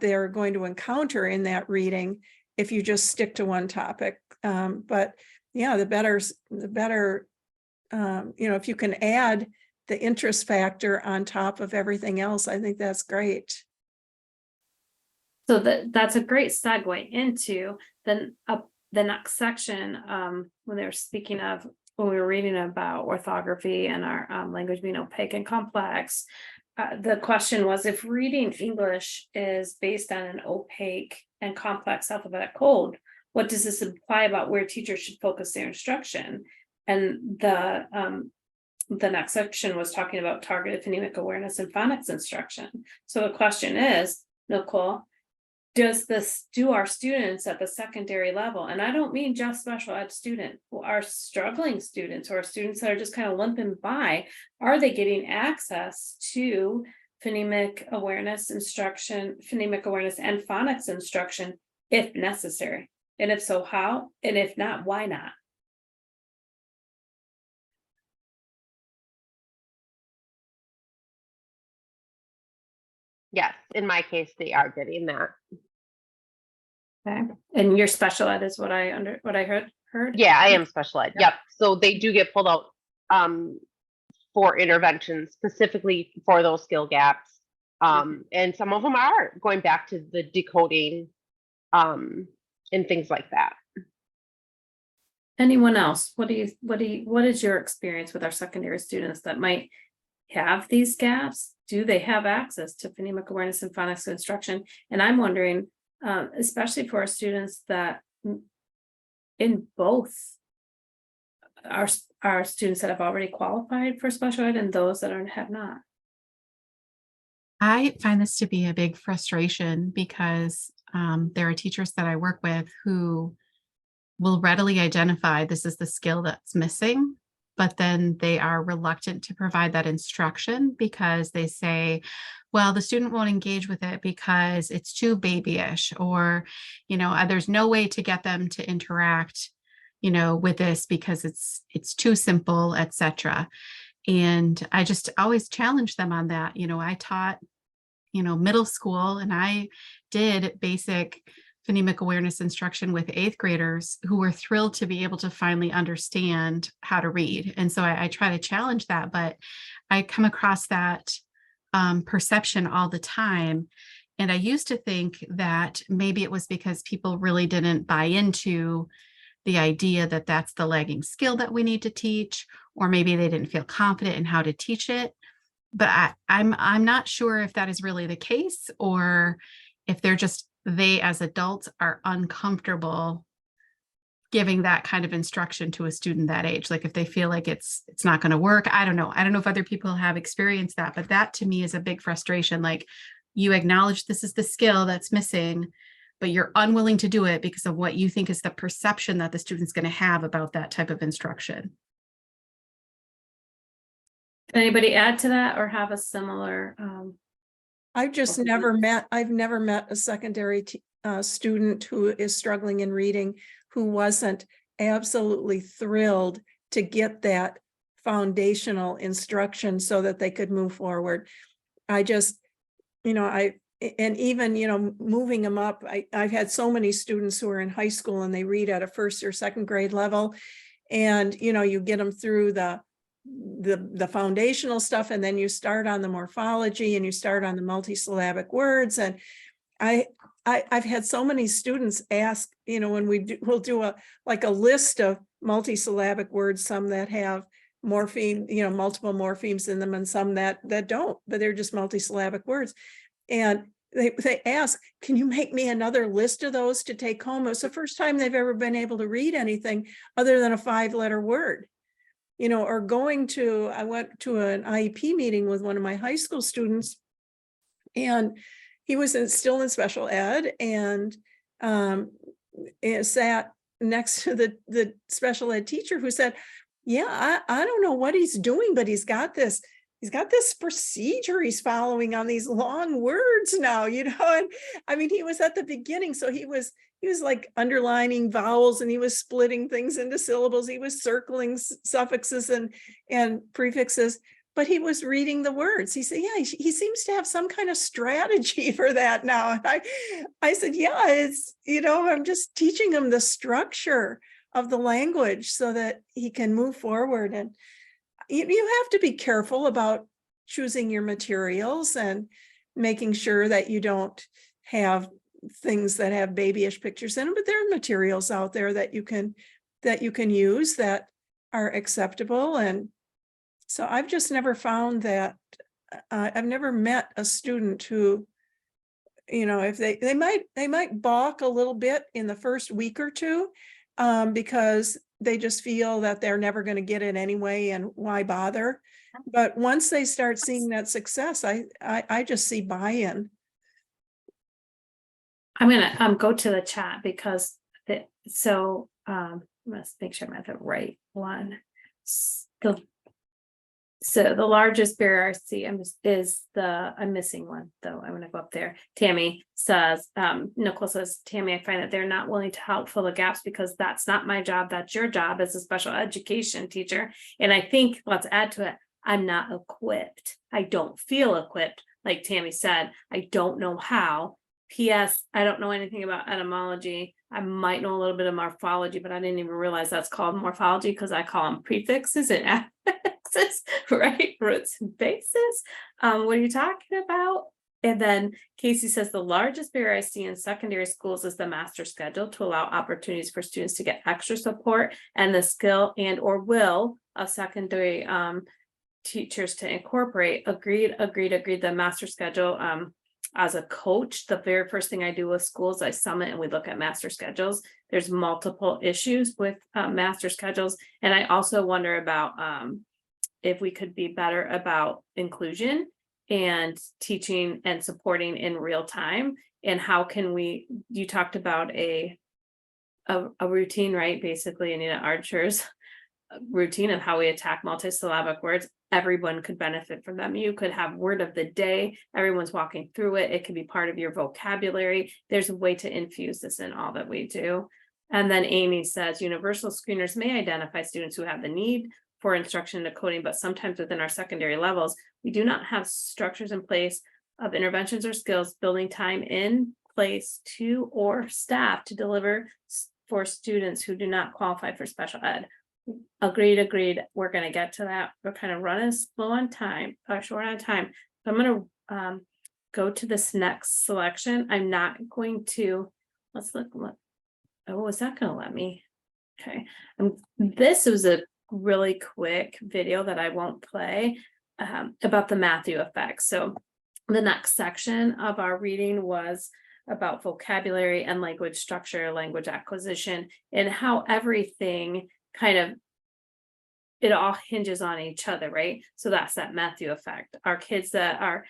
Speaker 1: they're going to encounter in that reading if you just stick to one topic. But yeah, the better, if you can add the interest factor on top of everything else, I think that's great.
Speaker 2: So that's a great segue into the next section, when they were speaking of, when we were reading about orthography and our language being opaque and complex. The question was, if reading English is based on an opaque and complex alphabetic code, what does this imply about where teachers should focus their instruction? And the next section was talking about targeted phonemic awareness and phonics instruction. So the question is, Nicole, do our students at the secondary level, and I don't mean just special ed students, our struggling students or students that are just kind of limping by, are they getting access to phonemic awareness instruction, phonemic awareness and phonics instruction if necessary? And if so, how? And if not, why not?
Speaker 3: Yes, in my case, they are getting that.
Speaker 2: Okay, and your special ed is what I heard.
Speaker 3: Yeah, I am special ed. Yep. So they do get pulled out for interventions specifically for those skill gaps. And some of them are going back to the decoding and things like that.
Speaker 2: Anyone else? What is your experience with our secondary students that might have these gaps? Do they have access to phonemic awareness and phonics instruction? And I'm wondering, especially for our students that in both our students that have already qualified for special ed and those that have not.
Speaker 6: I find this to be a big frustration because there are teachers that I work with who will readily identify this is the skill that's missing, but then they are reluctant to provide that instruction because they say, well, the student won't engage with it because it's too babyish, or, there's no way to get them to interact, with this because it's too simple, etc. And I just always challenge them on that. I taught, middle school, and I did basic phonemic awareness instruction with 8th graders who were thrilled to be able to finally understand how to read. And so I try to challenge that, but I come across that perception all the time. And I used to think that maybe it was because people really didn't buy into the idea that that's the lagging skill that we need to teach, or maybe they didn't feel confident in how to teach it. But I'm not sure if that is really the case, or if they as adults are uncomfortable giving that kind of instruction to a student that age. Like if they feel like it's not going to work. I don't know. I don't know if other people have experienced that, but that to me is a big frustration. Like, you acknowledge this is the skill that's missing, but you're unwilling to do it because of what you think is the perception that the student's going to have about that type of instruction.
Speaker 2: Can anybody add to that or have a similar?
Speaker 1: I've never met a secondary student who is struggling in reading who wasn't absolutely thrilled to get that foundational instruction so that they could move forward. And even, moving them up, I've had so many students who are in high school and they read at a 1st or 2nd grade level, and, you get them through the foundational stuff, and then you start on the morphology and you start on the multisyllabic words. And I've had so many students ask, when we'll do a list of multisyllabic words, some that have morpheme, multiple morphemes in them, and some that don't, but they're just multisyllabic words. And they ask, can you make me another list of those to take home? It was the first time they've ever been able to read anything other than a 5-letter word. Or I went to an IEP meeting with one of my high school students, and he was still in special ed, and sat next to the special ed teacher, who said, yeah, I don't know what he's doing, but he's got this procedure he's following on these long words now, and I mean, he was at the beginning, so he was like underlining vowels, and he was splitting things into syllables. He was circling suffixes and prefixes, but he was reading the words. He said, yeah, he seems to have some kind of strategy for that now. And I said, yeah, it's, I'm just teaching him the structure of the language so that he can move forward. And you have to be careful about choosing your materials and making sure that you don't have things that have babyish pictures in them, but there are materials out there that you can use that are acceptable. And so I've just never found that. I've never met a student who, if they might balk a little bit in the first week or two, because they just feel that they're never going to get it anyway, and why bother? But once they start seeing that success, I just see buy-in.
Speaker 2: I'm gonna go to the chat because let's make sure I'm at the right one. So the largest barrier I see is I'm missing one though. I'm gonna go up there. Tammy says, Nicole says, Tammy, I find that they're not willing to help fill the gaps because that's not my job. That's your job as a special education teacher. And I think, let's add to it, I'm not equipped. I don't feel equipped. Like Tammy said, I don't know how. P.S. I don't know anything about etymology. I might know a little bit of morphology, but I didn't even realize that's called morphology because I call them prefixes and affixes, right? Roots and bases. What are you talking about? And then Casey says the largest barrier I see in secondary schools is the master schedule to allow opportunities for students to get extra support and the skill and or will of secondary teachers to incorporate. Agreed. The master schedule. as a coach, the very first thing I do with schools, I summit and we look at master schedules. There's multiple issues with master schedules. And I also wonder about if we could be better about inclusion and teaching and supporting in real time. And how can we, you talked about a routine, right? Basically, Anita Archer's routine of how we attack multisyllabic words. Everyone could benefit from them. You could have word of the day. Everyone's walking through it. It could be part of your vocabulary. There's a way to infuse this in all that we do. And then Amy says, universal screeners may identify students who have the need for instruction and coding, but sometimes within our secondary levels, we do not have structures in place of interventions or skills, building time in place to or staff to deliver for students who do not qualify for special ed. Agreed. We're going to get to that. We're kind of running slow on time, short on time. So I'm going to go to this next selection. I'm not going to, let's look. Oh, is that going to let me? Okay. This was a really quick video that I won't play about the Matthew effect. So the next section of our reading was about vocabulary and language structure, language acquisition, and how everything kind of, it all hinges on each other, right? So that's that Matthew effect. Our kids that are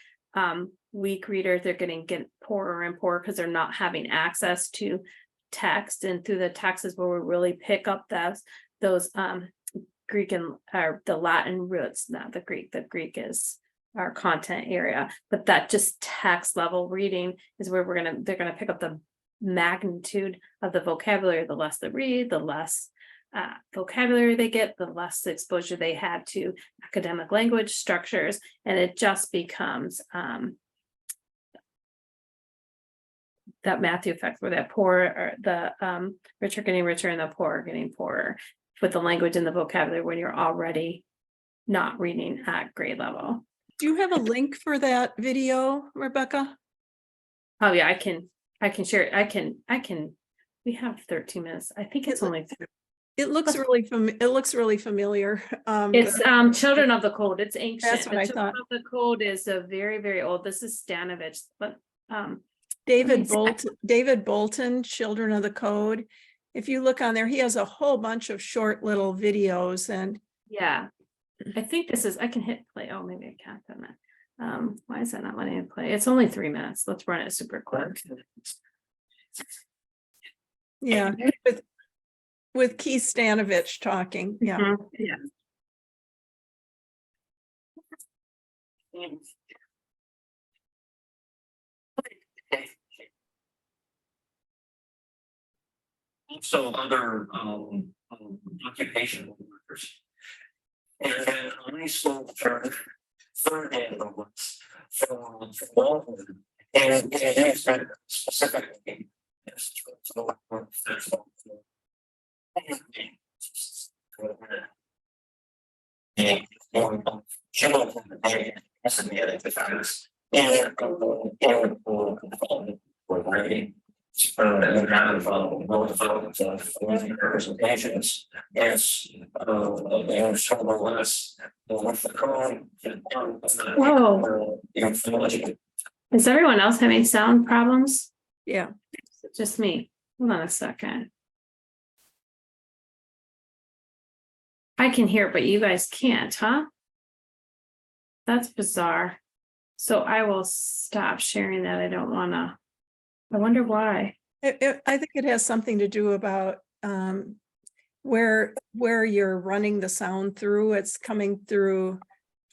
Speaker 2: weak readers, they're going to get poorer and poorer because they're not having access to text, and through the text is where we really pick up those Greek and or the Latin roots, not the Greek. The Greek is our content area, but that just text level reading is where they're gonna pick up the magnitude of the vocabulary. The less they read, the less vocabulary they get, the less exposure they have to academic language structures, and it just becomes that Matthew effect, where that poor or the rich are getting richer and the poor are getting poorer with the language and the vocabulary when you're already not reading at grade level.
Speaker 1: Do you have a link for that video, Rebecca?
Speaker 2: Oh yeah, I can share it. I can, we have 13 minutes. I think it's only,
Speaker 1: It looks really familiar.
Speaker 2: it's Children of the Code. It's ancient.
Speaker 1: That's what I
Speaker 2: Children
Speaker 1: thought.
Speaker 2: of the Code is a very, very old. This is Stanovich, but
Speaker 1: David
Speaker 2: Let me
Speaker 1: Bolton, Children of the Code. If you look on there, he has a whole bunch of short little videos, and
Speaker 2: yeah, I think this is, I can hit play. Oh, maybe I can't on that. Why is that not letting it play? It's only 3 minutes. Let's run it super quick.
Speaker 1: yeah, with Keith Stanovich talking. Yeah.
Speaker 2: Mhm, yeah.
Speaker 7: Also other occupational workers. And then I spoke for third ambulance from Walton, and it is specifically. And kind of representations as and some or less with the code.
Speaker 2: Whoa. Is everyone else having sound problems?
Speaker 1: Yeah.
Speaker 2: Is it just me? Hold on a second. I can hear, but you guys can't, huh? That's bizarre. So I will stop sharing that. I don't want to. I wonder why.
Speaker 1: I think it has something to do about where you're running the sound through. It's coming through.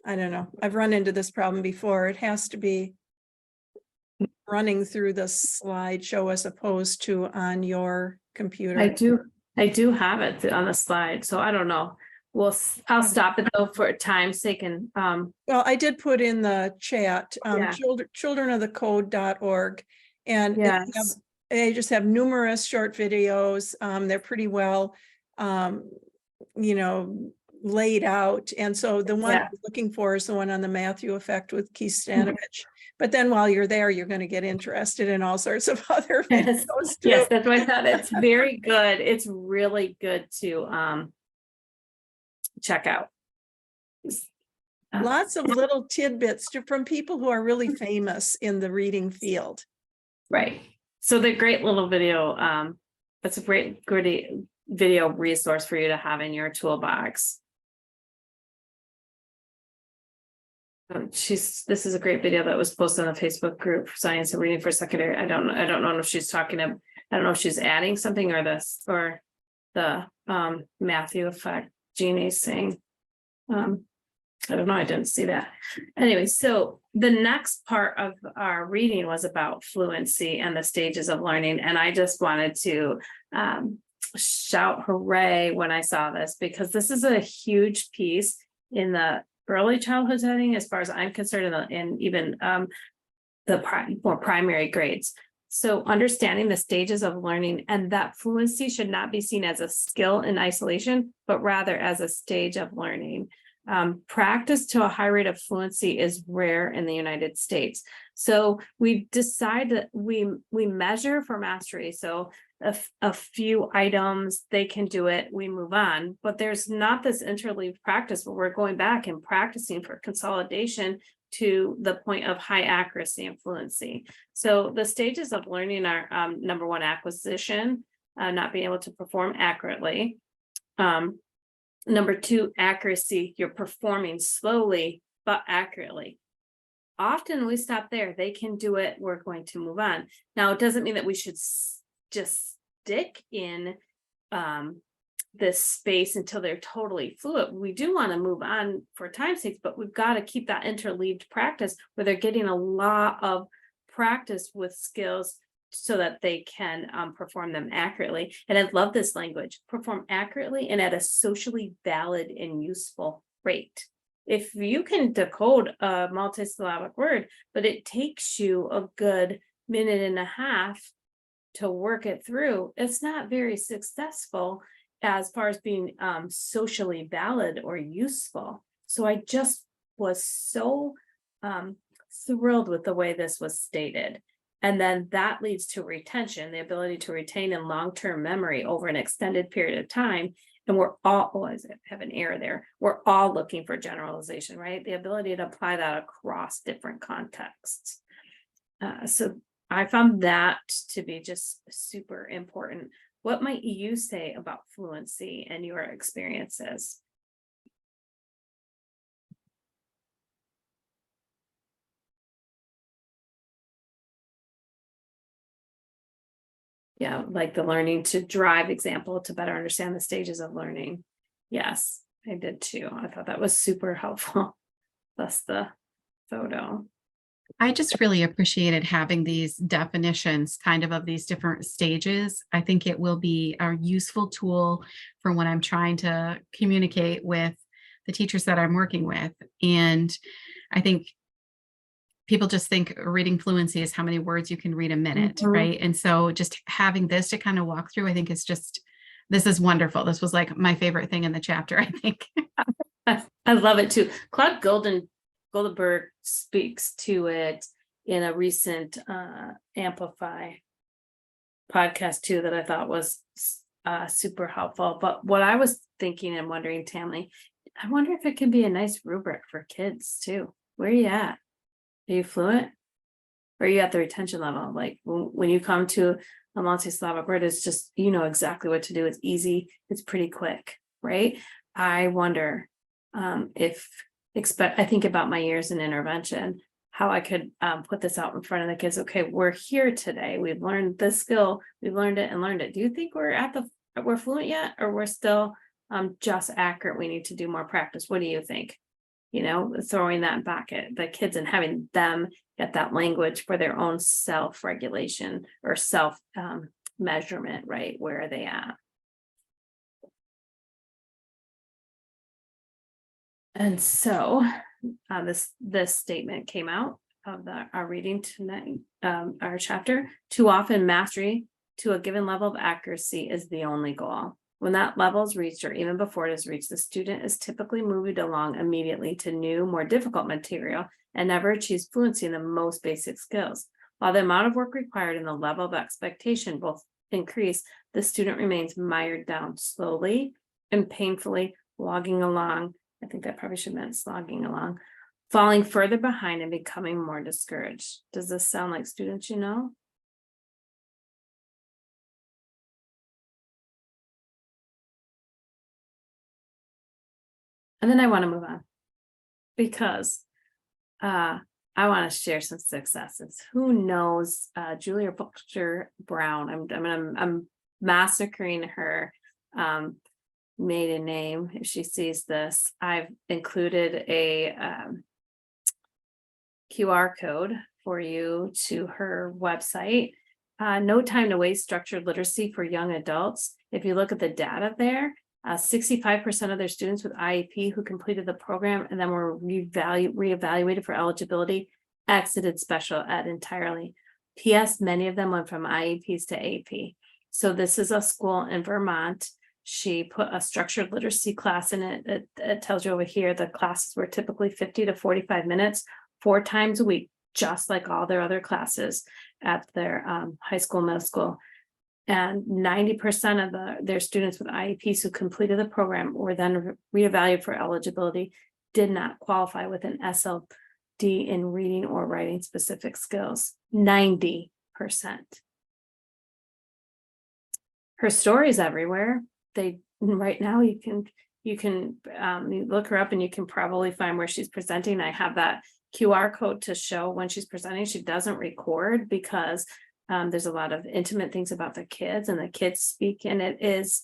Speaker 1: I don't know. I've run into this problem before. It has to be running through the slideshow as opposed to on your computer.
Speaker 2: I do have it on the slide, so I don't know. I'll stop it though for time's sake, and
Speaker 1: Well, I did put in the chat,
Speaker 2: Yeah.
Speaker 1: childrenofthecode.org, and
Speaker 2: Yes.
Speaker 1: they just have numerous short videos. They're pretty well, laid out. And so the one
Speaker 2: Yeah.
Speaker 1: I'm looking for is the one on the Matthew effect with Keith Stanovich. But then while you're there, you're going to get interested in all sorts of other
Speaker 2: Yes.
Speaker 1: videos too.
Speaker 2: Yes, that's why I thought it's very good. It's really good to check out.
Speaker 1: Lots of little tidbits from people who are really famous in the reading field.
Speaker 2: Right. So the great little video, that's a great video resource for you to have in your toolbox. This is a great video that was posted on the Facebook group for Science and Reading for Secondary. I don't know if she's I don't know if she's adding something or the Matthew effect Jeannie's saying. I don't know, I didn't see that. Anyway, so the next part of our reading was about fluency and the stages of learning. And I just wanted to shout hooray when I saw this, because this is a huge piece in the early childhood setting, as far as I'm concerned, and even the more primary grades. So understanding the stages of learning, and that fluency should not be seen as a skill in isolation, but rather as a stage of learning. Practice to a high rate of fluency is rare in the United States. So we decide that we measure for mastery. So a few items, they can do it, we move on, but there's not this interleaved practice where we're going back and practicing for consolidation to the point of high accuracy and fluency. So the stages of learning are number one, acquisition, not being able to perform accurately. Number two, accuracy, you're performing slowly but accurately. Often we stop there, they can do it, we're going to move on. Now, it doesn't mean that we should just stick in this space until they're totally fluent. We do want to move on for time's sake, but we've got to keep that interleaved practice where they're getting a lot of practice with skills so that they can perform them accurately. And I love this language, perform accurately and at a socially valid and useful rate. If you can decode a multisyllabic word, but it takes you a good minute and a half to work it through, it's not very successful as far as being socially valid or useful. So I just was so thrilled with the way this was stated. And then that leads to retention, the ability to retain in long-term memory over an extended period of time. And we're all, oh, I have an error there. We're all looking for generalization, right? The ability to apply that across different contexts. So I found that to be just super important. What might you say about fluency and your experiences? Yeah, like the learning to drive example to better understand the stages of learning. Yes, I did too. I thought that was super helpful. Plus the photo.
Speaker 6: I just really appreciated having these definitions kind of these different stages. I think it will be a useful tool for when I'm trying to communicate with the teachers that I'm working with. And I think people just think reading fluency is how many words you can read a minute, right? And so just having this to kind of walk through, I think is just, this is wonderful. This was like my favorite thing in the chapter, I think.
Speaker 2: I love it too. Claude Goldenberg speaks to it in a recent Amplify podcast too, that I thought was super helpful. But what I was thinking and wondering, Tammy, I wonder if it can be a nice rubric for kids too. Where are you at? Are you fluent? Or are you at the retention level? Like when you come to a multi-syllabic word, it's just, you know exactly what to do. It's easy. It's pretty quick, right? I wonder I think about my years in intervention, how I could put this out in front of the kids. Okay, we're here today. We've learned this skill. We've learned it and learned it. Do you think we're fluent yet, or we're still just accurate? We need to do more practice. What do you think? You know, throwing that back at the kids and having them get that language for their own self-regulation or self measurement, right? Where are they at? And so this statement came out of our reading tonight, our chapter. Too often mastery to a given level of accuracy is the only goal. When that level is reached, or even before it is reached, the student is typically moved along immediately to new, more difficult material and never achieves fluency in the most basic skills. While the amount of work required and the level of expectation both increase, the student remains mired down slowly and painfully, logging along I think that probably should have meant slogging along. Falling further behind and becoming more discouraged. Does this sound like students you know? And then I want to move on because I want to share some successes. Who knows Julia Butcher Brown? I'm massacring her maiden name if she sees this. I've included a QR code for you to her website. No Time to Waste Structured Literacy for Young Adults. If you look at the data there, 65% of their students with IEP who completed the program and then were reevaluated for eligibility exited special ed entirely. P.S. Many of them went from IEPs to AP. So this is a school in Vermont. She put a structured literacy class in it. It tells you over here the classes were typically 50 to 45 minutes, 4 times a week, just like all their other classes at their high school, middle school. And 90% of their students with IEPs who completed the program were then reevaluated for eligibility, did not qualify with an SLD in reading or writing specific skills. 90%. Her story is everywhere. Right now you look her up and you can probably find where she's presenting. I have that QR code to show when she's presenting. She doesn't record because there's a lot of intimate things about the kids and the kids speak, and it is.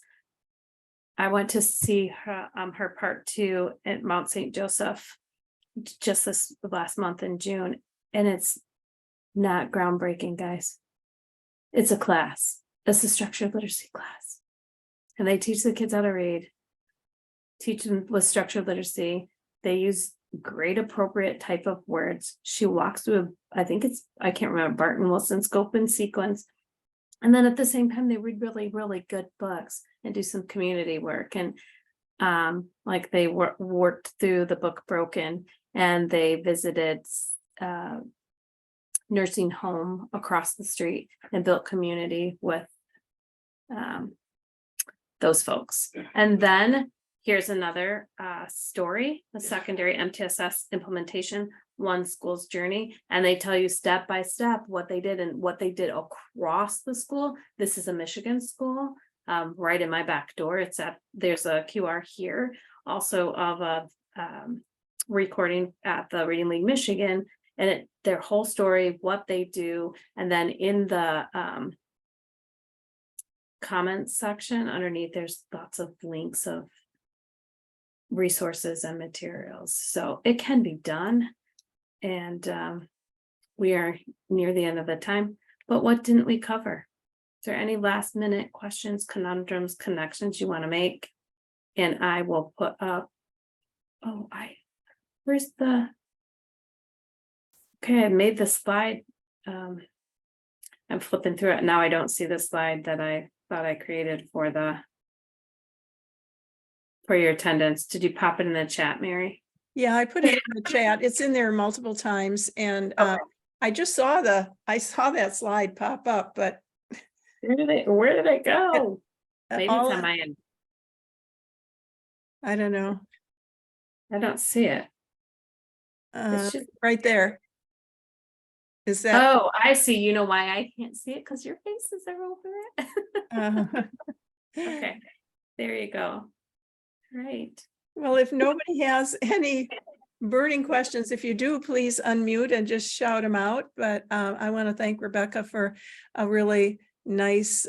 Speaker 2: I went to see her part 2 at Mount St. Joseph just this last month in June, and it's not groundbreaking, guys. It's a class. It's a structured literacy class, and they teach the kids how to read, teach them with structured literacy. They use great appropriate type of words. She walks through I can't remember, Barton Wilson scope and sequence. And then at the same time, they read really, really good books and do some community work. And like they worked through the book Broken, and they visited nursing home across the street and built community with those folks. And then here's another story, a secondary MTSS implementation, one school's journey. And they tell you step by step what they did and what they did across the school. This is a Michigan school, right in my back door. There's a QR here also of a recording at the Reading League Michigan, and their whole story, what they do. And then in the comments section underneath, there's lots of links of resources and materials. So it can be done. And we are near the end of the time, but what didn't we cover? Is there any last minute questions, conundrums, connections you want to make? And I will put up, where's the, okay, I made the slide. I'm flipping through it. Now I don't see the slide that I thought I created for your attendance. Did you pop it in the chat, Mary?
Speaker 1: Yeah, I put it in the chat. It's in there multiple times, and
Speaker 2: Okay.
Speaker 1: I just saw that slide pop up, but
Speaker 2: Where did it go? Maybe it's
Speaker 1: all,
Speaker 2: on my end.
Speaker 1: I don't know,
Speaker 2: I don't see it. It should-
Speaker 1: right there. Is that?
Speaker 2: Oh, I see. You know why I can't see it? Because your faces are over it. Okay, there you go. Right.
Speaker 1: Well, if nobody has any burning questions, if you do, please unmute and just shout them out. But I want to thank Rebecca for a really nice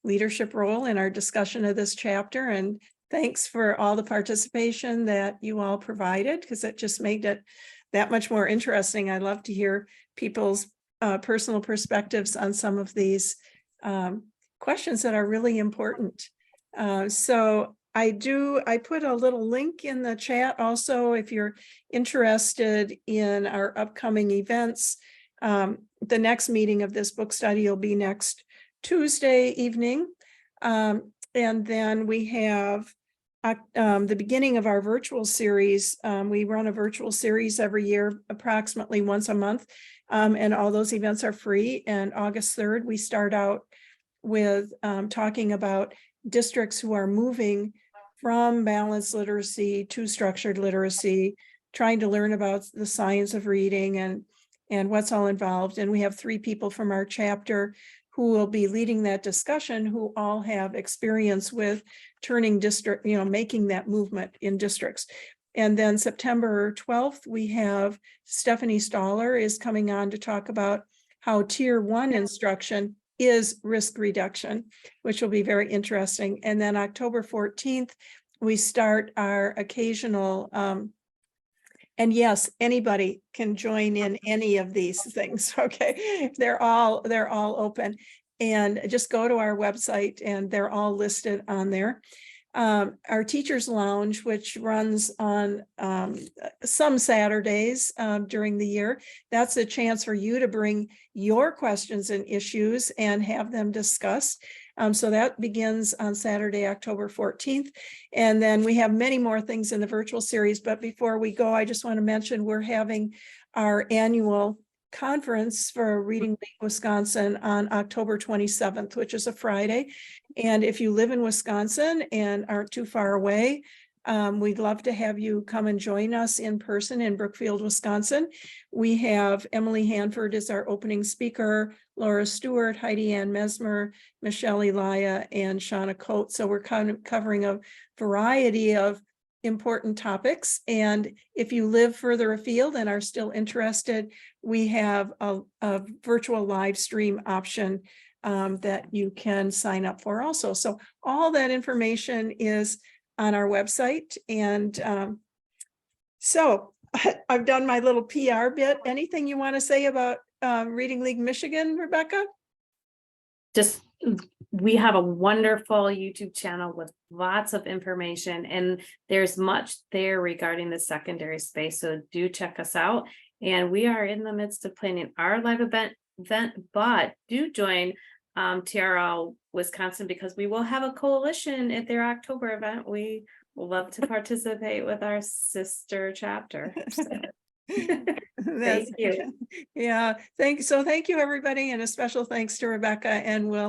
Speaker 1: leadership role in our discussion of this chapter. And thanks for all the participation that you all provided, because it just made it that much more interesting. I love to hear people's personal perspectives on some of these questions that are really important. So I put a little link in the chat also, if you're interested in our upcoming events. The next meeting of this book study will be next Tuesday evening. And then we have the beginning of our virtual series. We run a virtual series every year, approximately once a month. And all those events are free. And August 3rd, we start out with talking about districts who are moving from balanced literacy to structured literacy, trying to learn about the science of reading and what's all involved. And we have 3 people from our chapter who will be leading that discussion, who all have experience with turning district, making that movement in districts. And then September 12th, we have Stephanie Staller is coming on to talk about how tier 1 instruction is risk reduction, which will be very interesting. And then October 14th, we start our occasional, and yes, anybody can join in any of these things. Okay, they're all open. And just go to our website and they're all listed on there. Our Teachers Lounge, which runs on some Saturdays during the year, that's a chance for you to bring your questions and issues and have them discussed. So that begins on Saturday, October 14th. And then we have many more things in the virtual series. But before we go, I just want to mention we're having our annual conference for Reading League Wisconsin on October 27th, which is a Friday. And if you live in Wisconsin and aren't too far away, we'd love to have you come and join us in person in Brookfield, Wisconsin. We have Emily Hanford as our opening speaker, Laura Stewart, Heidi Ann Mesmer, Michelle Elia, and Shauna Coates. So we're kind of covering a variety of important topics. And if you live further afield and are still interested, we have a virtual live stream option that you can sign up for also. So all that information is on our website. And so I've done my little PR bit. Anything you want to say about Reading League Michigan, Rebecca?
Speaker 2: Just, we have a wonderful YouTube channel with lots of information, and there's much there regarding the secondary space. So do check us out. And we are in the midst of planning our live event, but do join TRL Wisconsin, because we will have a coalition at their October event. We will love to participate with our sister chapter. So. Thank you.
Speaker 1: Yeah, thank you, everybody, and a special thanks to Rebecca, and we'll